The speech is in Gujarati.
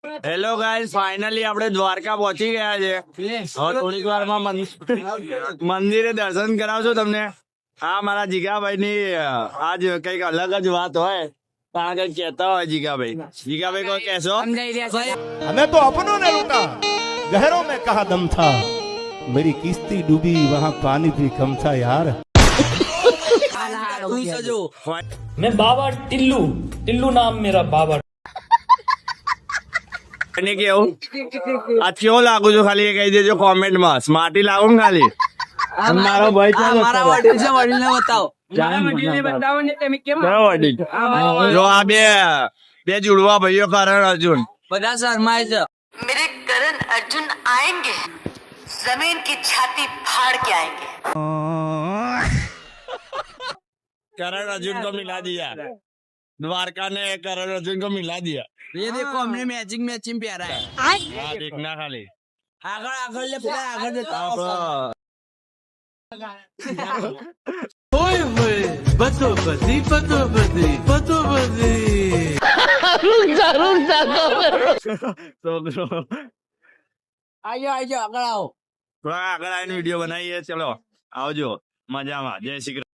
હેલો ગાઈસ, ફાઇનલી આપણે દ્વારકા પહોંચી ગયા છે. હવે થોડીક વારમાં મંદિરે દર્શન કરાવજો તમને. હા, મારા જીગાભાઈ ની આજ કઈક અલગ જ વાત હોય. કઈ કેતા હોય જીગાભાઈ કોઈ કેશો? हमें तो अपनों ने लूटा, गहरों में कहा दम था, मेरी किस्ती डूबी वहाँ पानी भी कम था यार. मैं बाबा टिल्लू नाम मेरा बाबा. કેવું આ કેવો લાગુ છું ખાલી એ કહી દેજો કોમેન્ટ માં. સ્માર્ટી લાગુ ને ખાલી. મારો ભાઈ છે, મારા વડીલ છે, વડીલ ને બતાવો. જો આ બે જુડવા ભાઈઓ કરણ અર્જુન બધા શર્માય છે. मेरे करण अर्जुन आएंगे, जमीन की छाती फाड़ के आएंगे. करण अर्जुन को मिला दिया, द्वारका ने करण अर्जुन को मिला दिया. ये देखो हमने मैचिंग प्यारा है. हाँ, देखना खाली आगळ ले पेला आगळ देता. આજો આગળ આવો. થોડા આગળ આવીને વિડીયો બનાવીએ. ચલો આવજો, મજામાં. જય શ્રી કૃષ્ણ.